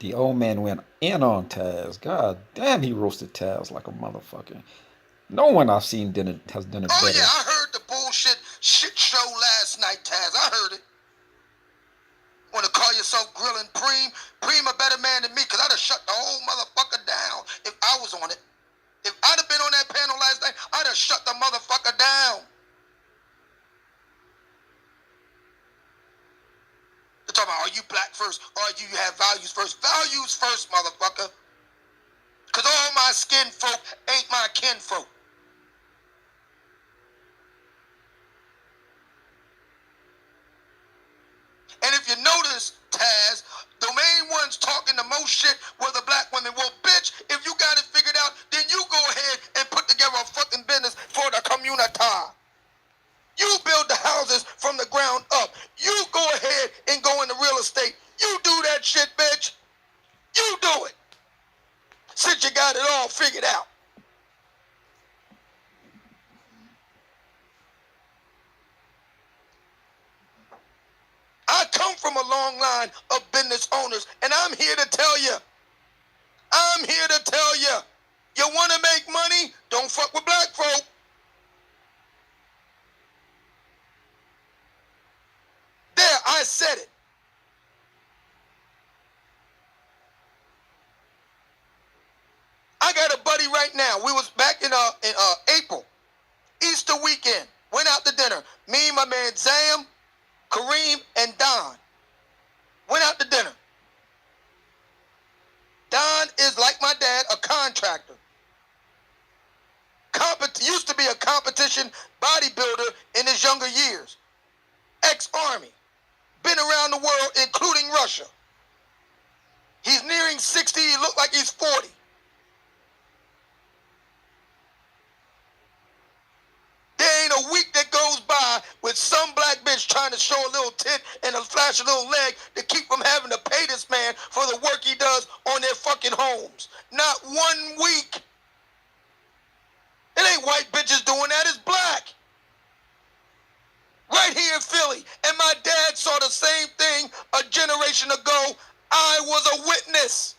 The old man went in on Taz. God damn, he roasted Taz like a motherfucker. No one I've seen has done it Oh better. yeah, I heard the bullshit shit show last night, Taz. I heard it. Want to call yourself grilling Preem? Preem a better man than me, because I'd have shut the whole motherfucker down if I was on it. If I'd have been on that panel last night, I'd have shut the motherfucker down. They're talking about, are you black first, or do you have values first? Values first, motherfucker. Because all my skin folk ain't my kin folk. And if you notice, Taz, the main ones talking the most shit were the black women. Well, bitch, if you got it figured out, then you go ahead and put together a fucking business for the community. You build the houses from the ground up. You go ahead and go into real estate. You do that shit, bitch. You do it. Since you got it all figured out. I come from a long line of business owners, and I'm here to tell you. You want to make money? Don't fuck with black folk. There, I said it. I got a buddy right now. We was back in April, Easter weekend. Went out to dinner. Me, my man Zam, Kareem, and Don went out to dinner. Don is, like my dad, a contractor. Used to be a competition bodybuilder in his younger years. Ex-Army. Been around the world, including Russia. He's nearing 60. He looked like he's 40. There ain't a week that goes by with some black bitch trying to show a little tit and a flash a little leg to keep from having to pay this man for the work he does on their fucking homes. Not 1 week. It ain't white bitches doing that, it's black. Right here in Philly. And my dad saw the same thing a generation ago. I was a witness.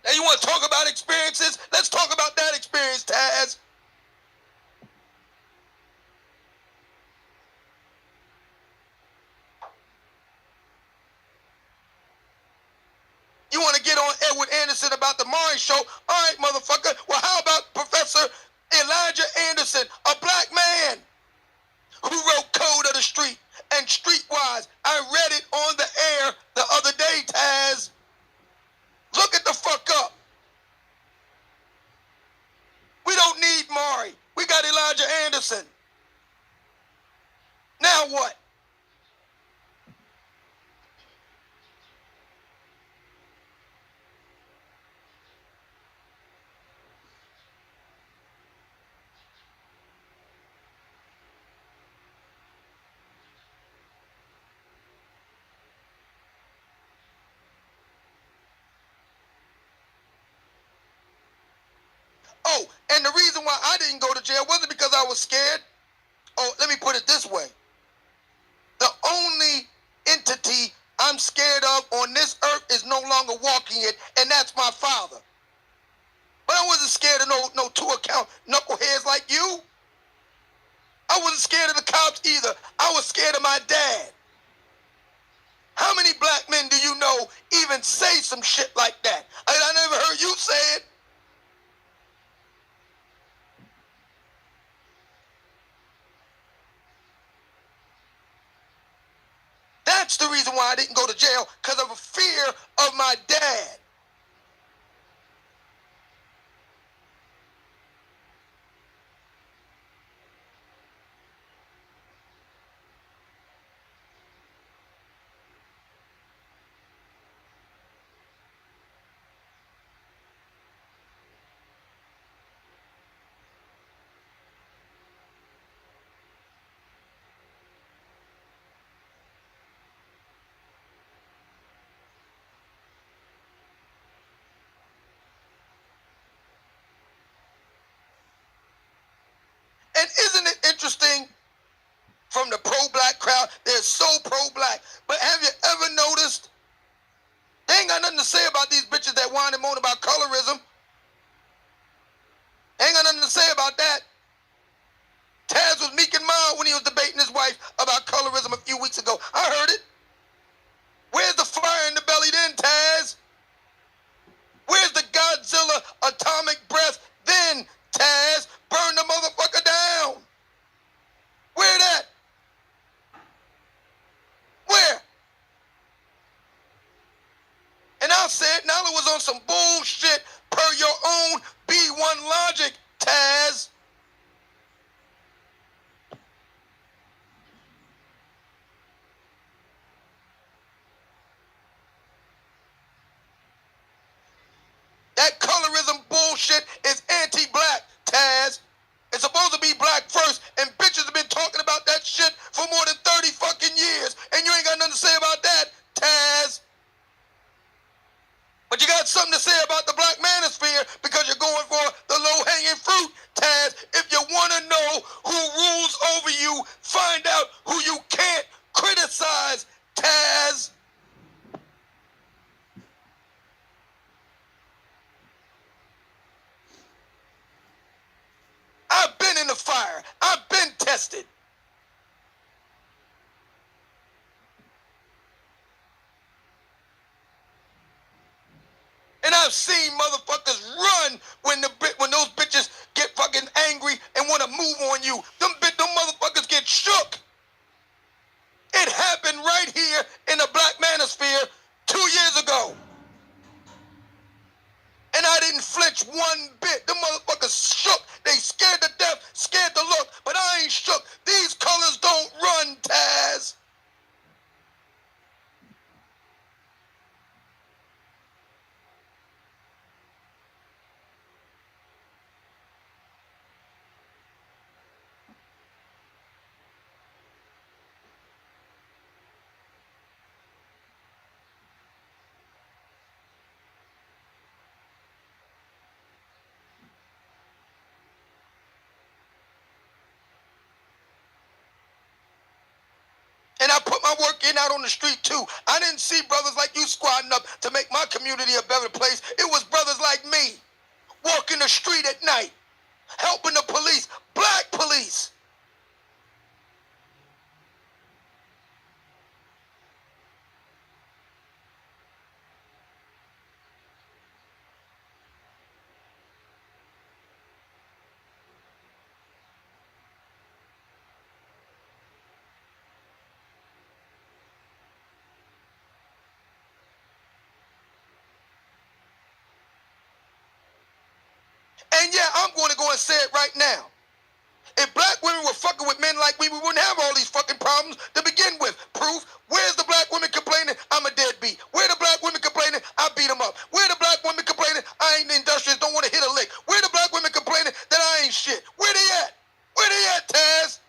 Now you want to talk about experiences? Let's talk about that experience, Taz. You want to get on Edward Anderson about the Maury show? All right, motherfucker. Well, how about Professor Elijah Anderson, a black man who wrote Code of the Street and Streetwise? I read it on the air the other day, Taz. Look it the fuck up. We don't need Maury. We got Elijah Anderson. Now what? Oh, and the reason why I didn't go to jail wasn't because I was scared. Oh, let me put it this way. The only entity I'm scared of on this earth is no longer walking it, and that's my father. But I wasn't scared of no two-account knuckleheads like you. I wasn't scared of the cops either. I was scared of my dad. How many black men do you know even say some shit like that? I never heard you say it. That's the reason why I didn't go to jail, because of a fear of my dad. on some bullshit per your own B1 logic, Taz. That colorism bullshit is anti-black, Taz. It's supposed to be black first, and bitches have been talking about that shit for more than 30 fucking years, and you ain't got nothing to say about that, Taz. But you got something to say about the black manosphere because you're going for the low-hanging fruit, Taz. If you want to know who rules over you, find out who you can't criticize, Taz. I've been in the fire. I've been tested. And I've seen motherfuckers run when those bitches get fucking angry and want to move on you. Them motherfuckers get shook. It happened right here in the black manosphere 2 years ago. And I didn't flinch one bit. Them motherfuckers shook. They scared to death, scared to look. But I ain't shook. These colors don't run, Taz. And I put my work in out on the street too. I didn't see brothers like you squatting up to make my community a better place. It was brothers like me walking the street at night, helping the police, black police. And yeah, I'm going to go and say it right now. If black women were fucking with men like we wouldn't have all these fucking problems to begin with. Proof, where's the black women complaining I'm a deadbeat? Where the black women complaining I beat them up? Where the black women complaining I ain't industrious, don't want to hit a lick? Where the black women complaining that I ain't shit? Where they at? Where they at, Taz?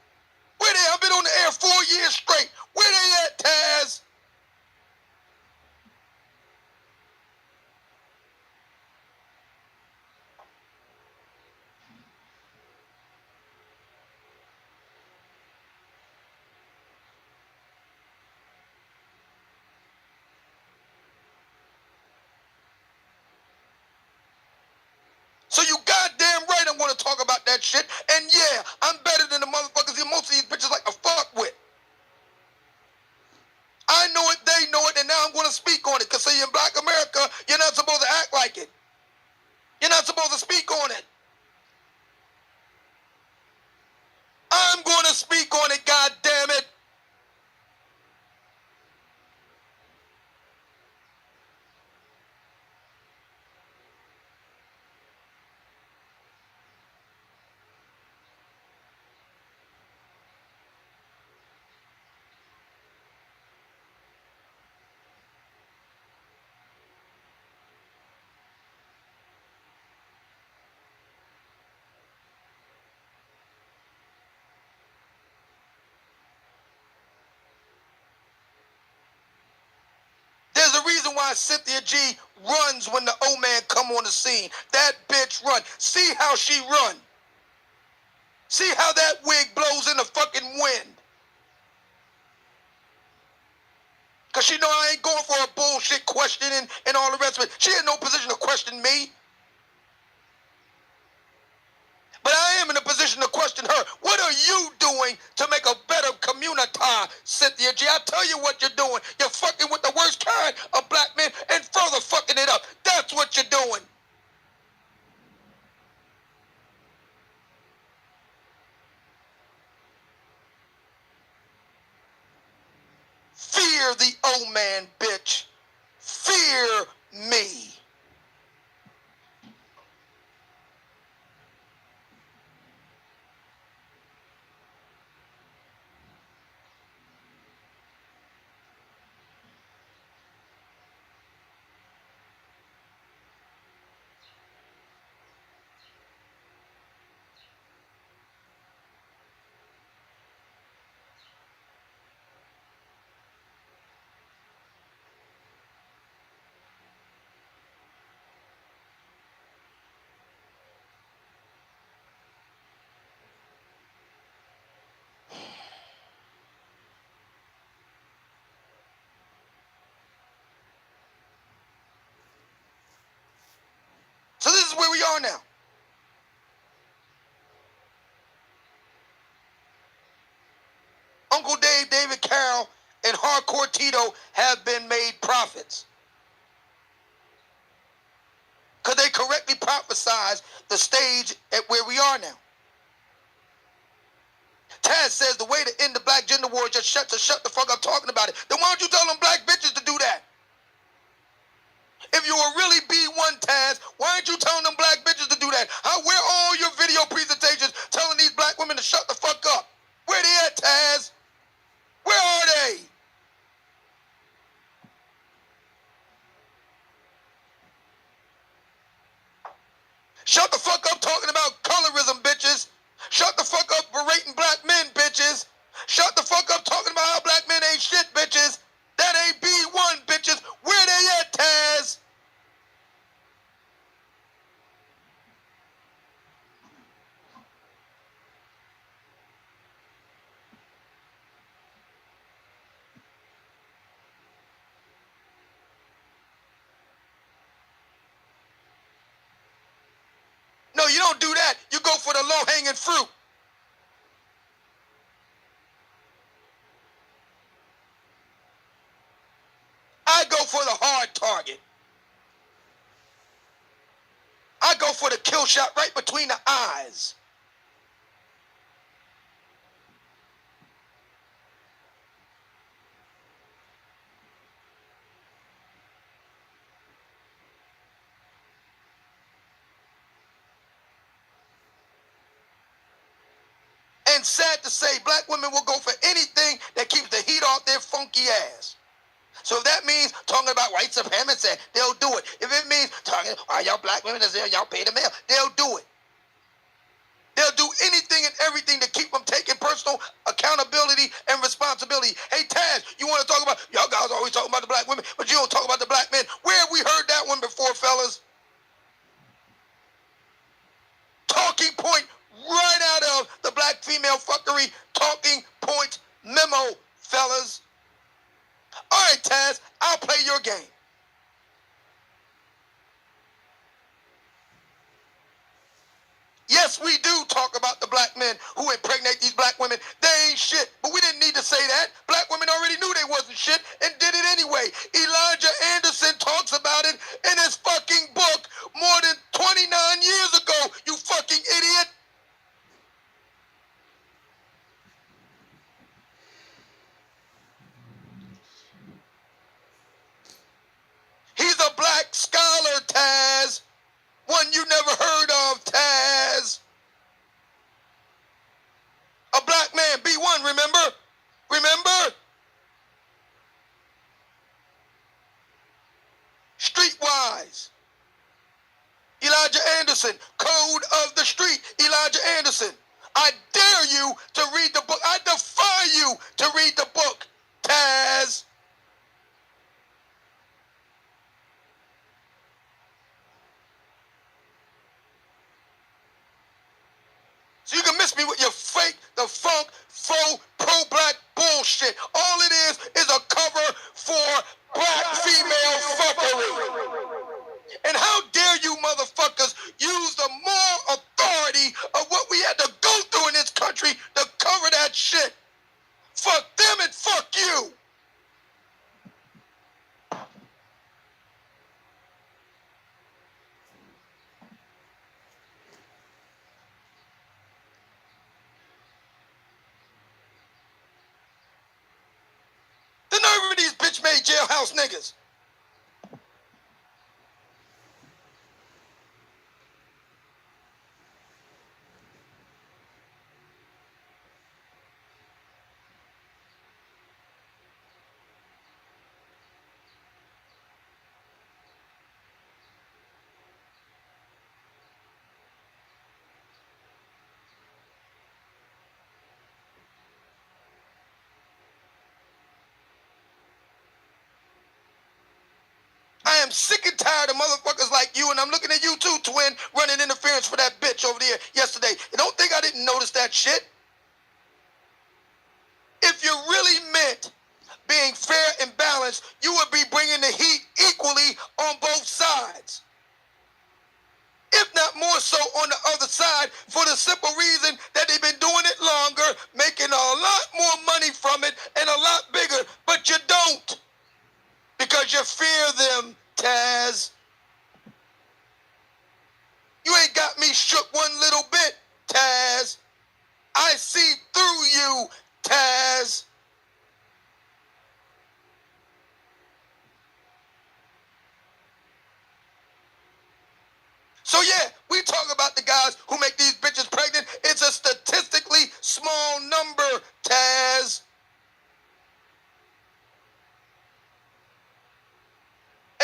Where they? I've been on the air 4 years straight. Where they at, Taz? So you goddamn right I'm going to talk about that shit. And yeah, I'm better than the motherfuckers that most of these bitches like to fuck with. I know it, they know it, and now I'm going to speak on it. Because see, in black America, you're not supposed to act like it. You're not supposed to speak on it. I'm going to speak on it, goddamn it. There's a reason why Cynthia G runs when the old man come on the scene. That bitch run. See how she run. See how that wig blows in the fucking wind. Because she know I ain't going for a bullshit questioning and all the rest of it. She in no position to question me. But I am in a position to question her. What are you doing to make a better community, Cynthia G? I tell you what you're doing. You're fucking with the worst kind of black men and further fucking it up. That's what you're doing. Fear the old man, bitch. Fear me. David Carroll and Hardcore Tito have been made prophets. Because they correctly prophesized the stage at where we are now. Taz says the way to end the black gender war is just shut the fuck up talking about it. Then why don't you tell them black bitches to do that? If you were really B1 Taz, why aren't you telling them black bitches to do that? Where are all your video presentations telling these black women to shut the fuck up? Where they at, Taz? Where are they? Shut the fuck up talking about colorism, bitches. Shut the fuck up berating black men, bitches. Shut the fuck up talking about how black men ain't shit, bitches. That ain't B1, bitches. Where they at, Taz? No, you don't do that. You go for the low-hanging fruit. I go for the hard target. I go for the kill shot right between the eyes. And sad to say, black women will go for anything that keeps the heat off their funky ass. So if that means talking about white supremacy, they'll do it. If it means talking, y'all black women, y'all pay the mail, they'll do it. They'll do anything and everything to keep them taking personal accountability and responsibility. Hey, Taz, you want to talk about, y'all guys always talking about the black women, but you don't talk about the black men. Where have we heard that one before, fellas? Talking point right out of the black female fuckery talking point memo, fellas. All right, Taz, I'll play your game. Yes, we do talk about the black men who impregnate these black women. They ain't shit, but we didn't need to say that. Black women already knew they wasn't shit and did it anyway. Elijah Anderson talks about it in his fucking book more than 29 years ago, you fucking idiot. He's a black scholar, Taz. One you never heard of, Taz. A black man, B1, remember? Remember? Streetwise. Elijah Anderson, Code of the Street, Elijah Anderson. I dare you to read the book. I defy you to read the book, Taz. So you can miss me with your fake, the funk, faux, pro-black bullshit. All it is a cover for black female fuckery. And how dare you motherfuckers use the moral authority of what we had to go through in this country to cover that shit. Fuck them and fuck you. The nerve of these bitch-made jailhouse niggas. I am sick and tired of motherfuckers like you, and I'm looking at you too, twin, running interference for that bitch over there yesterday. You don't think I didn't notice that shit? If you really meant being fair and balanced, you would be bringing the heat equally on both sides. If not more so on the other side, for the simple reason that they've been doing it longer, making a lot more money from it, and a Taz. So yeah, we talk about the guys who make these bitches pregnant. It's a statistically small number, Taz.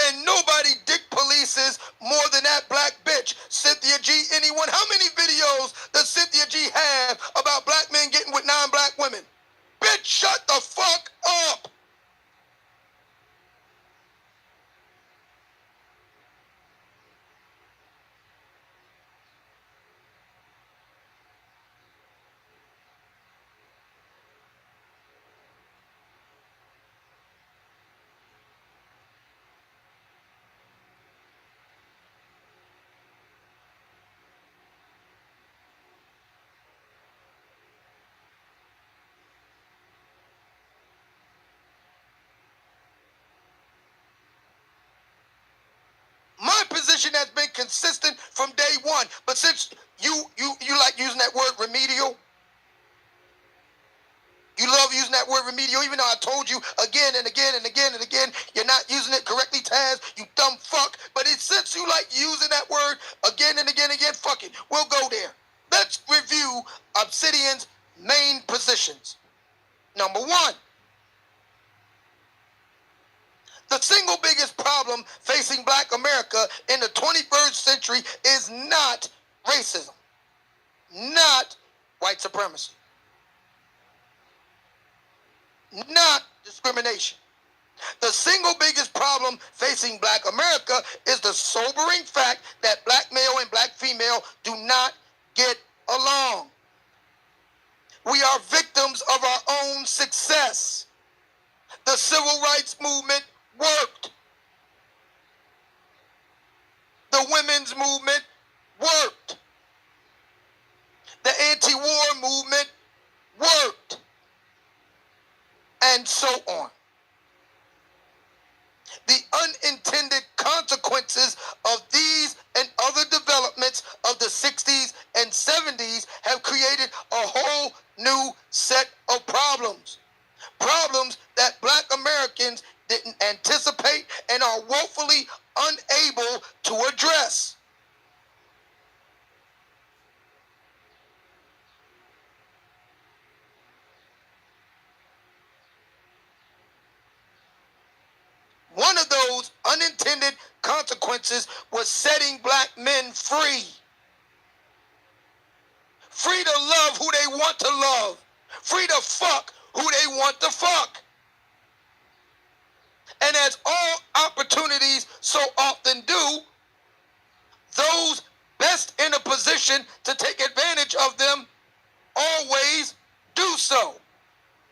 And nobody dick polices more than that black bitch, Cynthia G. Anyone? How many videos does Cynthia G have about black men getting with non-black women? Bitch, shut the fuck up. My position has been consistent from day one. But since you like using that word remedial, you love using that word remedial, even though I told you again and again and again and again, you're not using it correctly, Taz, you dumb fuck. But since you like using that word again and again and again, fuck it, we'll go there. Let's review Obsidian's main positions. Number one, the single biggest problem facing black America in the 21st century is not racism, not white supremacy, not discrimination. The single biggest problem facing black America is the sobering fact that black male and black female do not get along. We are victims of our own success. The civil rights movement worked. The women's movement worked. The anti-war movement worked. And so on. The unintended consequences of these and other developments of the 60s and 70s have created a whole new set of problems. Problems that black Americans didn't anticipate and are woefully unable to address. One of those unintended consequences was setting black men free. Free to love who they want to love. Free to fuck who they want to fuck. And as all opportunities so often do, those best in a position to take advantage of them always do so.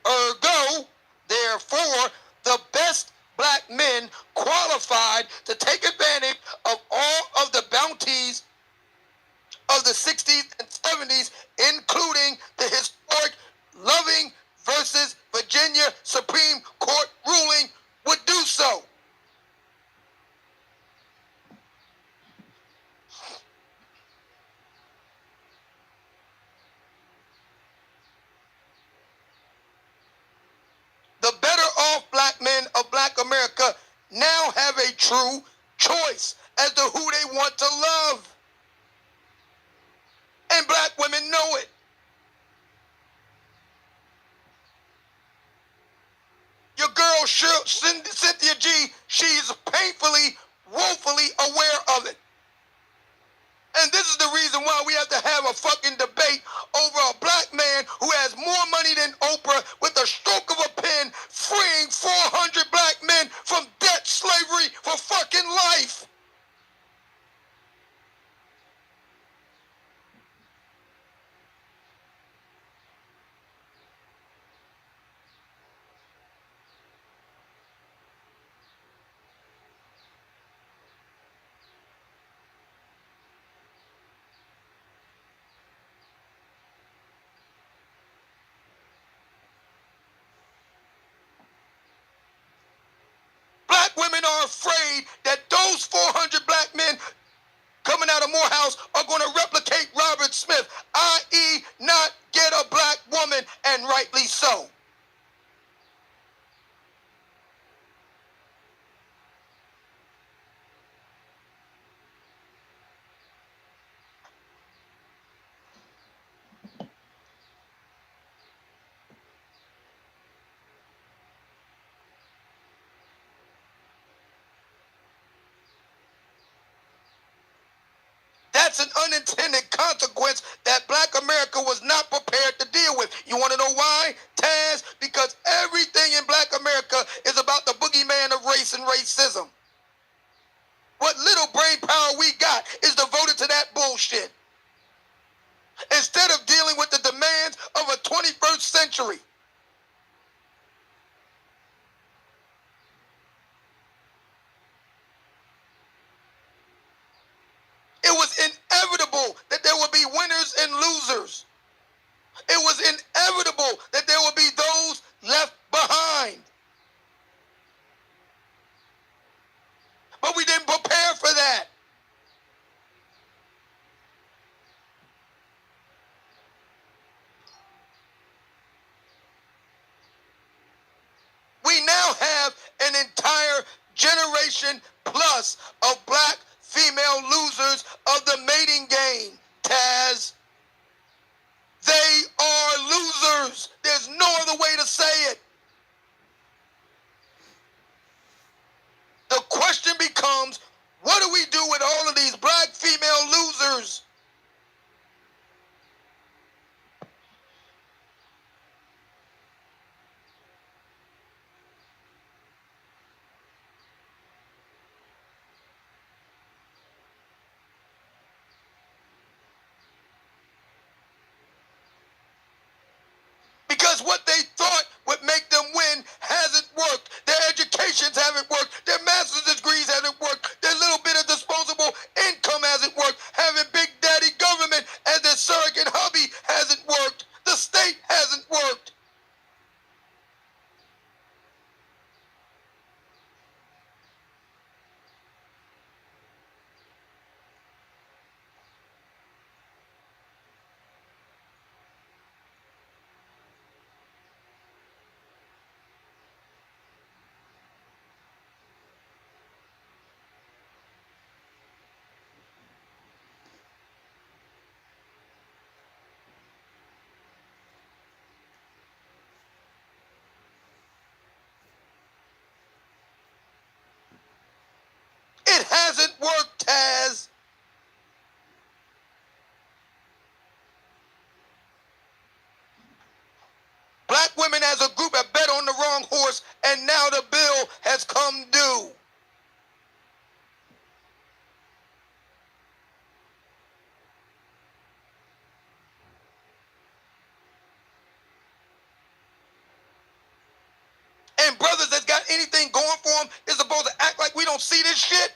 Ergo, therefore, the best black men qualified to take advantage of all of the bounties of the 60s and 70s, including the historic Loving versus Virginia Supreme Court ruling, would do so. The better off black men of black America now have a true choice as to who they want to love. And black women know it. Your girl Cynthia G, she's painfully, woefully aware of it. And this is the reason why we have to have a fucking debate over a black man who has more money than Oprah with a stroke of a pen, freeing 400 black men from debt slavery for fucking life. Women are afraid that those 400 black men coming out of Morehouse are going to replicate Robert Smith, i.e. not get a black woman, and rightly so. That's an unintended consequence that Black America was not prepared to deal with. You want to know why, Taz? Because everything in Black America is about the boogeyman of race and racism. What little brain power we got is devoted to that bullshit. Instead of dealing with the demands of a 21st century. It was inevitable that there would be winners and losers. It was inevitable that there would be those left behind. But we didn't prepare for that. We now have an entire generation plus of Black female losers of the mating game, Taz. They are losers. There's no other way to say it. The question becomes, what do we do with all of these Black female losers? Because what they thought would make them win hasn't worked. Their educations haven't worked. Their master's degrees haven't worked. Their little bit of disposable income hasn't worked. Having big daddy government as their surrogate hubby hasn't worked. The state hasn't worked. It hasn't worked, Taz. Black women as a group have bet on the wrong horse, and now the bill has come due. And brothers that's got anything going for them is supposed to act like we don't see this shit.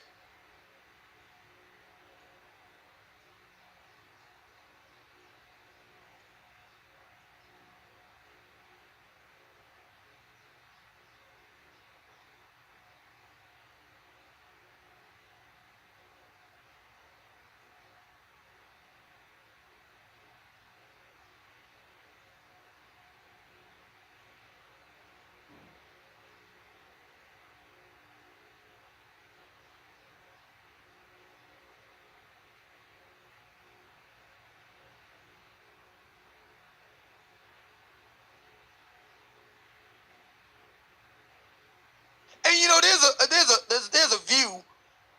And you know, there's a view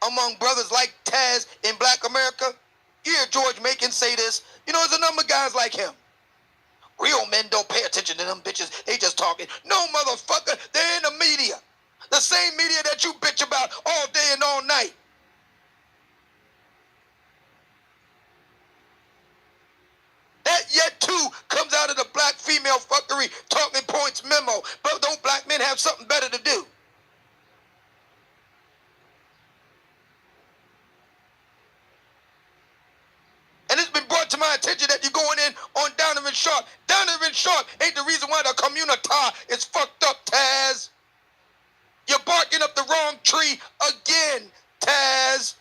among brothers like Taz in Black America. You hear George Macon say this. You know, there's a number of guys like him. Real men don't pay attention to them bitches. They just talking. No, motherfucker. They're in the media. The same media that you bitch about all day and all night. That yet too comes out of the Black female fuckery talking points memo. But don't Black men have something better to do? And it's been brought to my attention that you're going in on Donovan Sharp. Donovan Sharp ain't the reason why the community is fucked up, Taz. You're barking up the wrong tree again, Taz.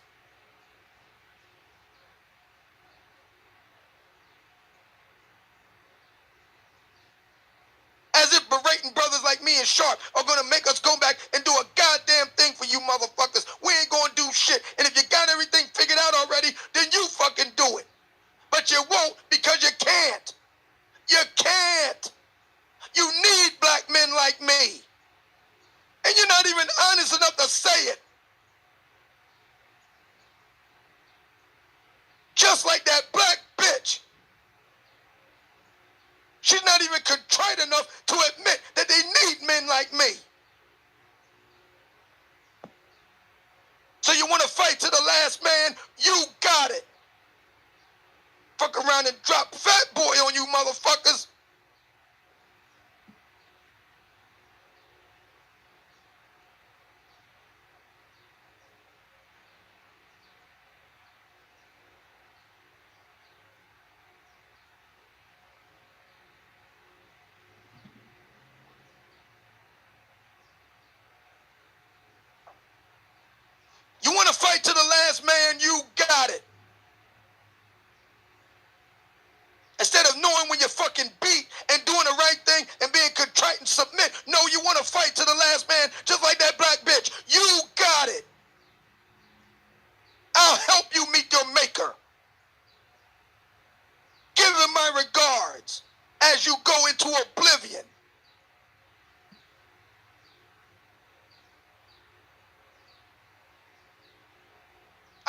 As if berating brothers like me and Sharp are going to make us go back and do a goddamn thing for you motherfuckers. We ain't going to do shit. And if you got everything figured out already, then you fucking do it. But you won't because you can't. You can't. You need Black men like me. And you're not even honest enough to say it. Just like that black bitch. She's not even contrite enough to admit that they need men like me. So you want to fight to the last man? You got it. Fuck around and drop fat boy on you motherfuckers. You want to fight to the last man? You got it. Instead of knowing when you're fucking beat and doing the right thing and being contrite and submit, no, you want to fight to the last man just like that black bitch. You got it. I'll help you meet your maker. Give him my regards as you go into oblivion.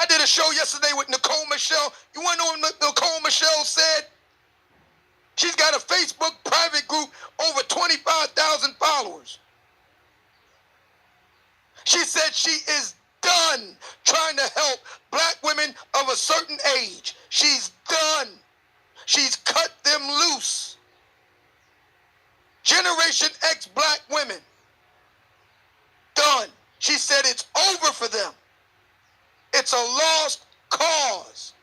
I did a show yesterday with Nicole Michelle. You want to know what Nicole Michelle said? She's got a Facebook private group, over 25,000 followers. She said she is done trying to help black women of a certain age. She's done. She's cut them loose. Generation X black women. Done. She said it's over for them. It's a lost cause.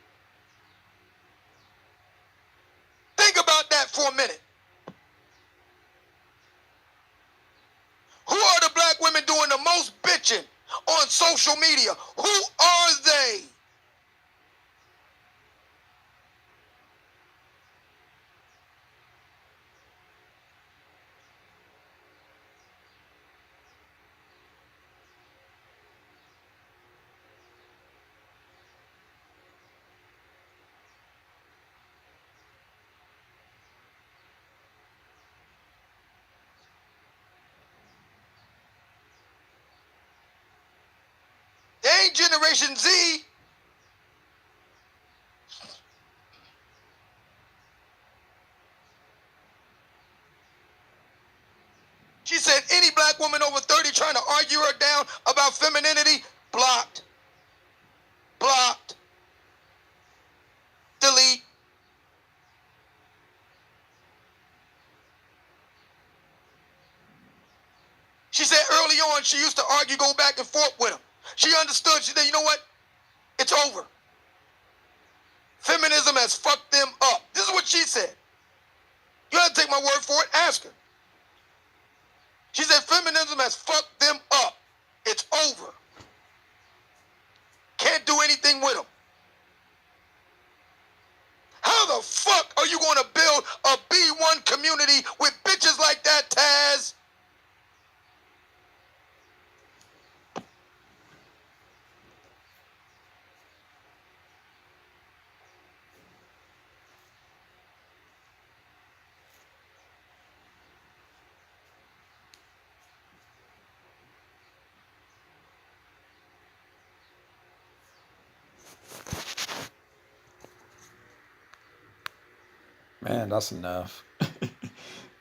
Think about that for a minute. Who are the black women doing the most bitching on social media? Who are they? They ain't Generation Z. She said any black woman over 30 trying to argue her down about femininity, blocked. Blocked. Delete. She said early on she used to argue, go back and forth with him. She understood. She said, you know what? It's over. Feminism has fucked them up. This is what she said. You have to take my word for it. Ask her. She said feminism has fucked them up. It's over. Can't do anything with them. How the fuck are you going to build a B1 community with bitches like that, Taz? Man, that's enough.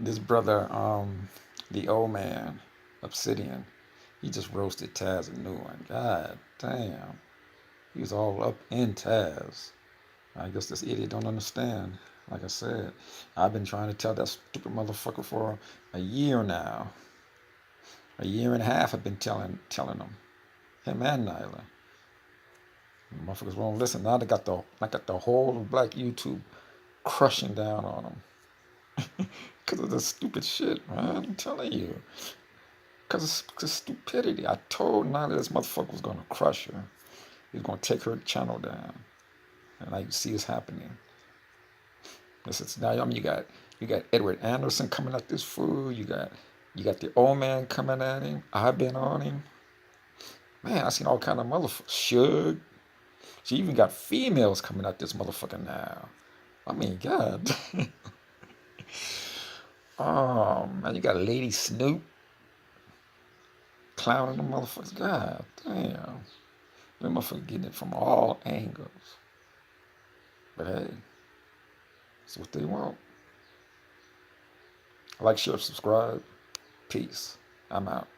This brother, the old man, Obsidian, he just roasted Taz a new one. God damn. He was all up in Taz. I guess this idiot don't understand. Like I said, I've been trying to tell that stupid motherfucker for a year now. A year and a half I've been telling him and Nyla. Motherfuckers won't listen. Now I got the whole of black YouTube crushing down on them. Because of this stupid shit, man. I'm telling you. Because of stupidity. I told Nyla this motherfucker was going to crush her. He was going to take her channel down. And now you see it's happening. Now, I mean, you got Edward Anderson coming at this fool. You got the old man coming at him. I've been on him. Man, I seen all kind of motherfuckers. Suge. She even got females coming at this motherfucker now. I mean, God. Oh, man, you got Lady Snoop clowning the motherfuckers. God damn. That motherfucker getting it from all angles. But hey, it's what they want. Like, share, subscribe. Peace. I'm out.